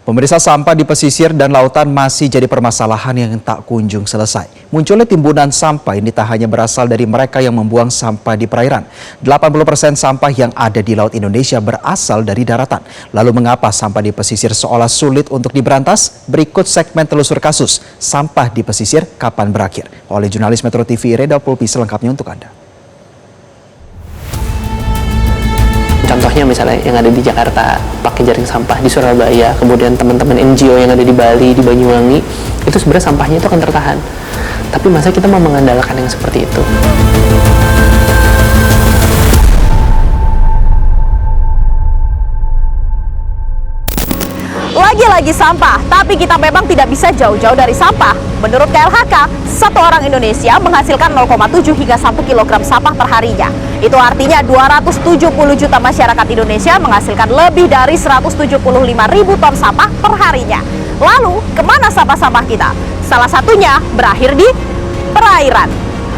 Pemirsa, sampah di pesisir dan lautan masih jadi permasalahan yang tak kunjung selesai. Munculnya timbunan sampah ini tak hanya berasal dari mereka yang membuang sampah di perairan. 80% sampah yang ada di laut Indonesia berasal dari daratan. Lalu mengapa sampah di pesisir seolah sulit untuk diberantas? Berikut segmen telusur kasus sampah di pesisir kapan berakhir oleh jurnalis Metro TV Reda Pulpi, selengkapnya untuk Anda. Contohnya misalnya yang ada di Jakarta pakai jaring sampah, di Surabaya, kemudian teman-teman NGO yang ada di Bali, di Banyuwangi, itu sebenarnya sampahnya itu akan tertahan. Tapi masa kita mau mengandalkan yang seperti itu? Lagi-lagi sampah, tapi kita memang tidak bisa jauh-jauh dari sampah. Menurut KLHK, satu orang Indonesia menghasilkan 0,7 hingga 1 kilogram sampah per harinya. Itu artinya 270 juta masyarakat Indonesia menghasilkan lebih dari 175 ribu ton sampah per harinya. Lalu, kemana sampah-sampah kita? Salah satunya berakhir di perairan.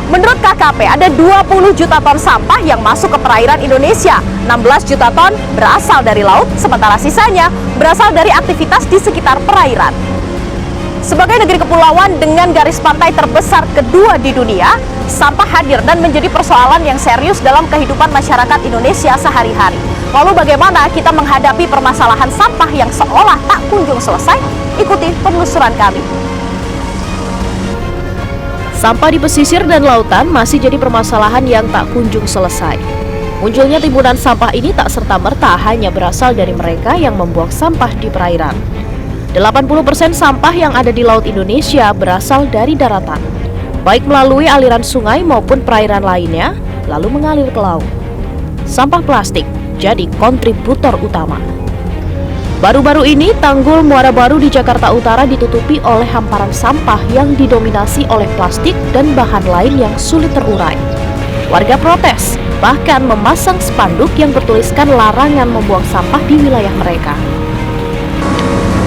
Menurut KKP, ada 20 juta ton sampah yang masuk ke perairan Indonesia. 16 juta ton berasal dari laut, sementara sisanya berasal dari aktivitas di sekitar perairan. Sebagai negeri kepulauan dengan garis pantai terbesar kedua di dunia, sampah hadir dan menjadi persoalan yang serius dalam kehidupan masyarakat Indonesia sehari-hari. Lalu bagaimana kita menghadapi permasalahan sampah yang seolah tak kunjung selesai? Ikuti penelusuran kami. Sampah di pesisir dan lautan masih jadi permasalahan yang tak kunjung selesai. Munculnya timbunan sampah ini tak serta-merta hanya berasal dari mereka yang membuang sampah di perairan. 80% sampah yang ada di laut Indonesia berasal dari daratan, baik melalui aliran sungai maupun perairan lainnya, lalu mengalir ke laut. Sampah plastik jadi kontributor utama. Baru-baru ini, Tanggul Muara Baru di Jakarta Utara ditutupi oleh hamparan sampah yang didominasi oleh plastik dan bahan lain yang sulit terurai. Warga protes, bahkan memasang spanduk yang bertuliskan larangan membuang sampah di wilayah mereka.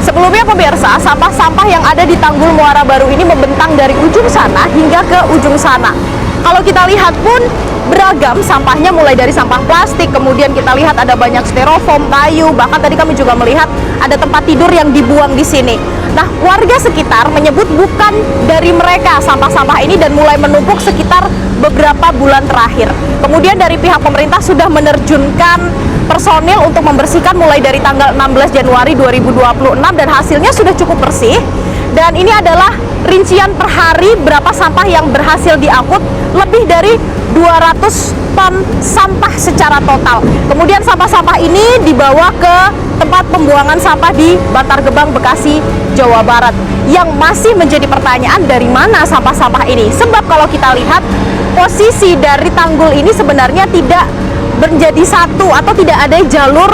Sebelumnya pemirsa, sampah-sampah yang ada di Tanggul Muara Baru ini membentang dari ujung sana hingga ke ujung sana. Kalau kita lihat pun beragam sampahnya, mulai dari sampah plastik, kemudian kita lihat ada banyak styrofoam, kayu, bahkan tadi kami juga melihat ada tempat tidur yang dibuang di sini. Nah, warga sekitar menyebut bukan dari mereka sampah-sampah ini dan mulai menumpuk sekitar beberapa bulan terakhir. Kemudian dari pihak pemerintah sudah menerjunkan personil untuk membersihkan mulai dari tanggal 16 Januari 2026 dan hasilnya sudah cukup bersih. Dan ini adalah rincian per hari berapa sampah yang berhasil diangkut, lebih dari 200 ton sampah secara total. Kemudian sampah-sampah ini dibawa ke tempat pembuangan sampah di Bantar Gebang, Bekasi, Jawa Barat. Yang masih menjadi pertanyaan, dari mana sampah-sampah ini? Sebab kalau kita lihat posisi dari tanggul ini sebenarnya tidak menjadi satu atau tidak ada jalur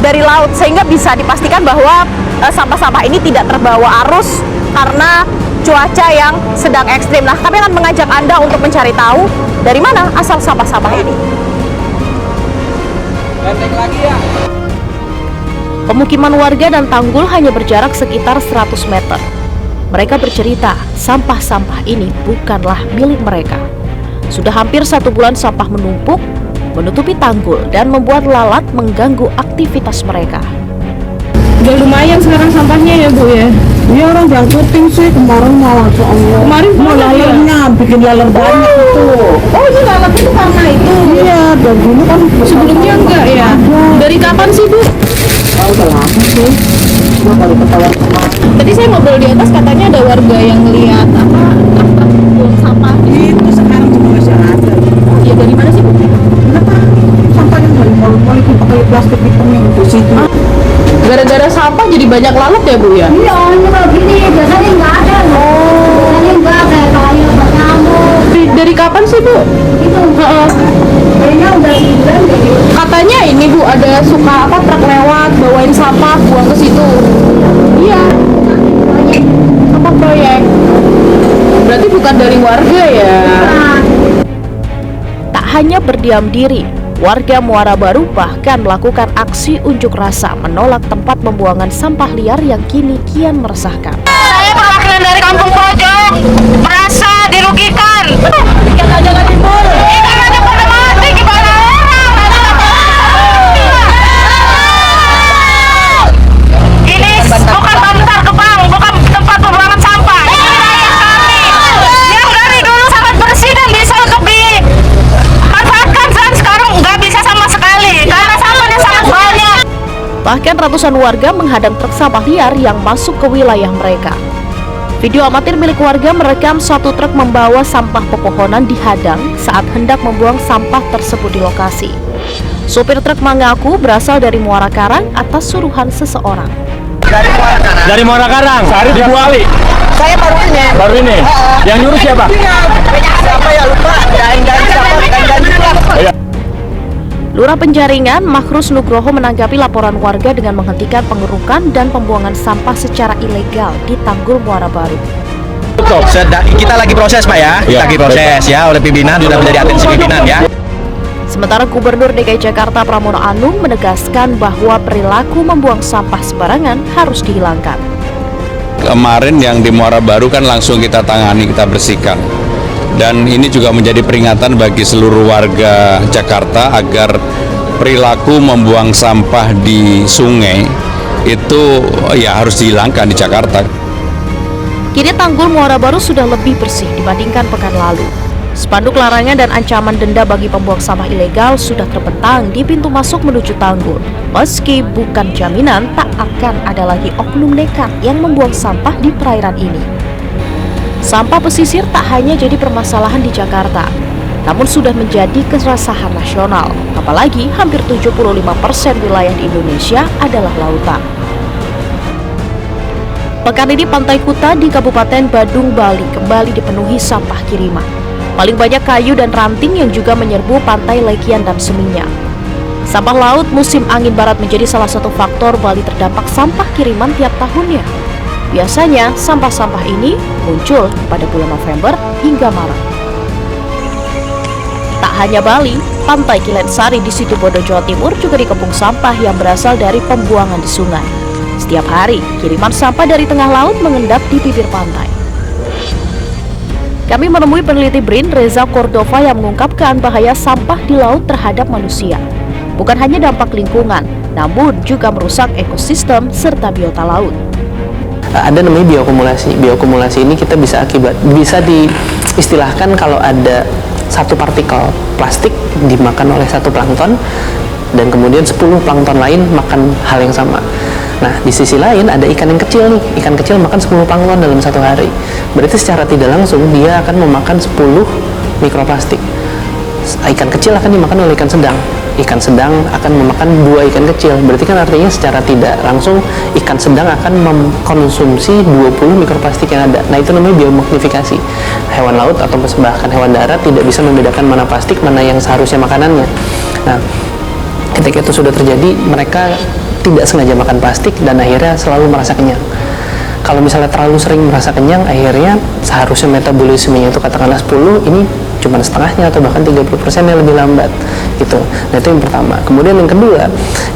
dari laut, sehingga bisa dipastikan bahwa sampah-sampah ini tidak terbawa arus karena cuaca yang sedang ekstrim. Nah, kami akan mengajak Anda untuk mencari tahu dari mana asal sampah-sampah ini. Pemukiman warga dan tanggul hanya berjarak sekitar 100 meter. Mereka bercerita, sampah-sampah ini bukanlah milik mereka. Sudah hampir 1 bulan sampah menumpuk, menutupi tanggul dan membuat lalat mengganggu aktivitas mereka. Udah lumayan sekarang sampahnya ya Bu ya? Iya, orang jangkutin sih kemarin malah soalnya. Kemarin mau lalernya, bikin laler banyak itu. Oh, itu lalat itu karena itu? Iya, dan dulu kan sebelumnya enggak ya? Dari kapan sih Bu? Oh, udah lama sih. Cuma baru ketahuan kemarin. Tadi saya ngobrol di atas, katanya ada warga yang ngelihat apa buang sampah Itu sekarang juga masih ada. Oh iya, dari mana sih Bu? Kenapa sampahnya dari mall-mall itu pakai plastik hitamnya di situ? Gara-gara sampah jadi banyak lalat ya Bu ya? Iya, ini kalau gini biasanya nggak ada loh. Biasanya nggak ada kayu nyamuk. Dari kapan sih Bu? Itu kayaknya udah sebulan deh. Katanya ini Bu, ada suka apa truk lewat bawain sampah buang ke situ. Iya. Apa proyek? Berarti bukan dari warga ya? Tak hanya berdiam diri, warga Muara Baru bahkan melakukan aksi unjuk rasa menolak tempat pembuangan sampah liar yang kini kian meresahkan. Saya perwakilan dari Kampung Pojok merasa dirugikan. Kita jangan timbul. Kita ada problematik gimana orang? Ini bukan Bahkan ratusan warga menghadang truk sampah liar yang masuk ke wilayah mereka. Video amatir milik warga merekam satu truk membawa sampah pepohonan dihadang saat hendak membuang sampah tersebut di lokasi. Sopir truk mengaku berasal dari Muara Karang atas suruhan seseorang. Dari Muara Karang, sehari di Bu Ali. Saya baru ini. Baru ini. Yang nyuruh siapa? Siapa ya lupa? Lurah Penjaringan, Makhrus Nugroho menanggapi laporan warga dengan menghentikan pengerukan dan pembuangan sampah secara ilegal di Tanggul Muara Baru. Kita lagi proses Pak ya, kita lagi proses ya oleh pimpinan, sudah menjadi atensi pimpinan ya. Sementara Gubernur DKI Jakarta Pramono Anung menegaskan bahwa perilaku membuang sampah sembarangan harus dihilangkan. Kemarin yang di Muara Baru kan langsung kita tangani, kita bersihkan. Dan ini juga menjadi peringatan bagi seluruh warga Jakarta agar perilaku membuang sampah di sungai itu ya harus dihilangkan di Jakarta. Kini Tanggul Muara Baru sudah lebih bersih dibandingkan pekan lalu. Spanduk larangan dan ancaman denda bagi pembuang sampah ilegal sudah terbentang di pintu masuk menuju Tanggul. Meski bukan jaminan tak akan ada lagi oknum nekat yang membuang sampah di perairan ini. Sampah pesisir tak hanya jadi permasalahan di Jakarta, namun sudah menjadi keresahan nasional. Apalagi hampir 75% wilayah di Indonesia adalah lautan. Pekan ini Pantai Kuta di Kabupaten Badung, Bali kembali dipenuhi sampah kiriman. Paling banyak kayu dan ranting yang juga menyerbu Pantai Legian dan Seminyak. Sampah laut musim angin barat menjadi salah satu faktor Bali terdampak sampah kiriman tiap tahunnya. Biasanya sampah-sampah ini muncul pada bulan November hingga Maret. Tak hanya Bali, Pantai Kilensari di Situbondo, Jawa Timur juga dikepung sampah yang berasal dari pembuangan di sungai. Setiap hari, kiriman sampah dari tengah laut mengendap di bibir pantai. Kami menemui peneliti BRIN Reza Cordova yang mengungkapkan bahaya sampah di laut terhadap manusia. Bukan hanya dampak lingkungan, namun juga merusak ekosistem serta biota laut. Ada namanya bioakumulasi. Bioakumulasi ini kita bisa diistilahkan kalau ada satu partikel plastik dimakan oleh satu plankton dan kemudian 10 plankton lain makan hal yang sama. Nah, di sisi lain ada ikan yang kecil nih. Ikan kecil makan 10 plankton dalam satu hari. Berarti secara tidak langsung dia akan memakan 10 mikroplastik. Ikan kecil akan dimakan oleh ikan sedang. Ikan sedang akan memakan 2 ikan kecil. Berarti kan artinya secara tidak langsung ikan sedang akan mengkonsumsi 20 mikroplastik yang ada. Nah, itu namanya biomagnifikasi. Hewan laut atau bahkan hewan darat tidak bisa membedakan mana plastik, mana yang seharusnya makanannya. Nah, ketika itu sudah terjadi, mereka tidak sengaja makan plastik dan akhirnya selalu merasa kenyang. Kalau misalnya terlalu sering merasa kenyang, akhirnya seharusnya metabolismenya itu katakanlah 10, ini cuma setengahnya atau bahkan 30% yang lebih lambat gitu. Nah, itu yang pertama. Kemudian yang kedua,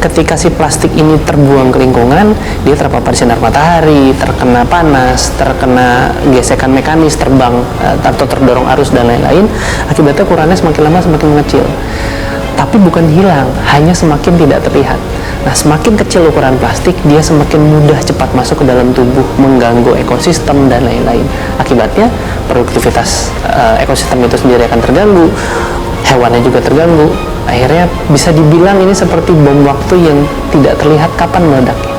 ketika si plastik ini terbuang ke lingkungan, dia terpapar sinar matahari, terkena panas, terkena gesekan mekanis, terbang atau terdorong arus dan lain-lain, akibatnya ukurannya semakin lama semakin mengecil. Tapi bukan hilang, hanya semakin tidak terlihat. Nah, semakin kecil ukuran plastik, dia semakin mudah cepat masuk ke dalam tubuh, mengganggu ekosistem dan lain-lain. Akibatnya, produktivitas ekosistem itu sendiri akan terganggu, hewannya juga terganggu. Akhirnya bisa dibilang ini seperti bom waktu yang tidak terlihat kapan meledaknya.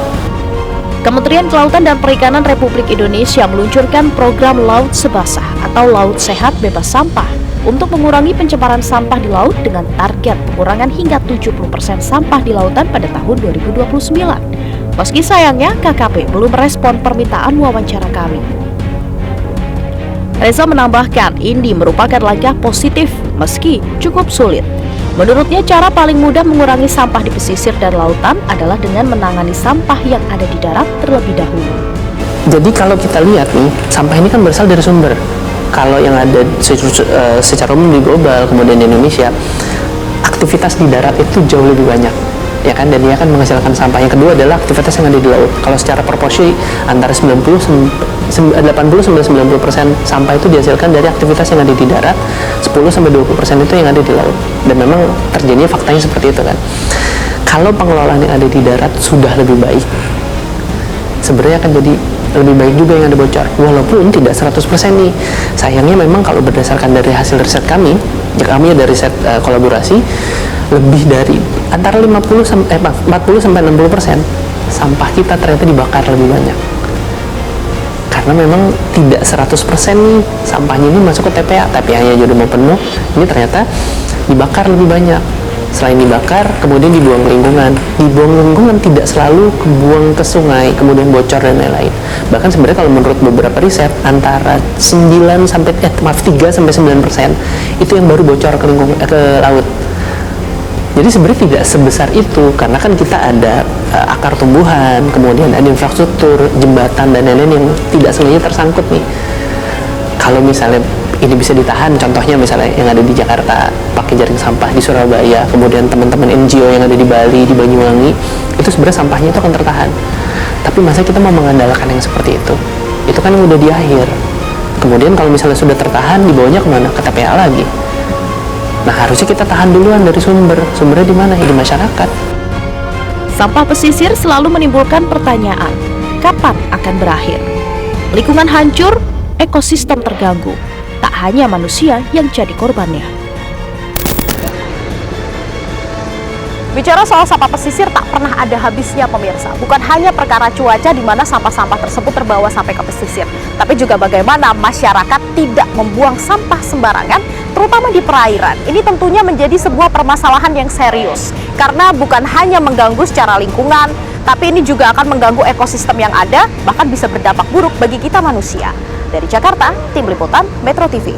Kementerian Kelautan dan Perikanan Republik Indonesia meluncurkan program Laut Sebasah atau Laut Sehat Bebas Sampah untuk mengurangi pencemaran sampah di laut dengan target pengurangan hingga 70% sampah di lautan pada tahun 2029. Meski sayangnya KKP belum merespon permintaan wawancara kami. Reza menambahkan ini merupakan langkah positif meski cukup sulit. Menurutnya cara paling mudah mengurangi sampah di pesisir dan lautan adalah dengan menangani sampah yang ada di darat terlebih dahulu. Jadi kalau kita lihat nih, sampah ini kan berasal dari sumber. Kalau yang ada secara umum di global, kemudian di Indonesia, aktivitas di darat itu jauh lebih banyak, ya kan? Dan dia akan menghasilkan sampah. Yang kedua adalah aktivitas yang ada di laut. Kalau secara proporsi antara 80-90% sampah itu dihasilkan dari aktivitas yang ada di darat, 10-20% itu yang ada di laut. Dan memang terjadinya faktanya seperti itu kan. Kalau pengelolaan yang ada di darat sudah lebih baik, sebenarnya akan jadi lebih baik juga yang ada bocor, walaupun tidak 100% nih. Sayangnya memang kalau berdasarkan dari hasil riset kami, ya kami ada riset kolaborasi, lebih dari antara 40 sampai 60% sampah kita ternyata dibakar lebih banyak. Karena memang tidak 100% nih sampahnya ini masuk ke TPA, TPA-nya aja udah mau penuh, ini ternyata dibakar lebih banyak. Selain dibakar, kemudian dibuang ke lingkungan. Dibuang ke lingkungan tidak selalu kebuang ke sungai, kemudian bocor dan lain-lain. Bahkan sebenarnya kalau menurut beberapa riset, antara 3 sampai 9% itu yang baru bocor ke lingkungan, ke laut. Jadi sebenarnya tidak sebesar itu, karena kan kita ada akar tumbuhan, kemudian ada infrastruktur, jembatan dan lain-lain yang tidak semuanya tersangkut nih. Kalau misalnya ini bisa ditahan, contohnya misalnya yang ada di Jakarta pakai jaring sampah, di Surabaya, kemudian teman-teman NGO yang ada di Bali, di Banyuwangi, itu sebenarnya sampahnya itu akan tertahan. Tapi masa kita mau mengandalkan yang seperti itu? Itu kan udah di akhir. Kemudian kalau misalnya sudah tertahan, dibawanya kemana? Ke TPA lagi. Nah, harusnya kita tahan duluan dari sumbernya di mana? Ya, di masyarakat. Sampah pesisir selalu menimbulkan pertanyaan, kapan akan berakhir? Lingkungan hancur, ekosistem terganggu. Tak hanya manusia yang jadi korbannya. Bicara soal sampah pesisir tak pernah ada habisnya pemirsa. Bukan hanya perkara cuaca di mana sampah-sampah tersebut terbawa sampai ke pesisir, tapi juga bagaimana masyarakat tidak membuang sampah sembarangan, terutama di perairan. Ini tentunya menjadi sebuah permasalahan yang serius, karena bukan hanya mengganggu secara lingkungan, tapi ini juga akan mengganggu ekosistem yang ada, bahkan bisa berdampak buruk bagi kita manusia. Dari Jakarta, Tim Liputan Metro TV.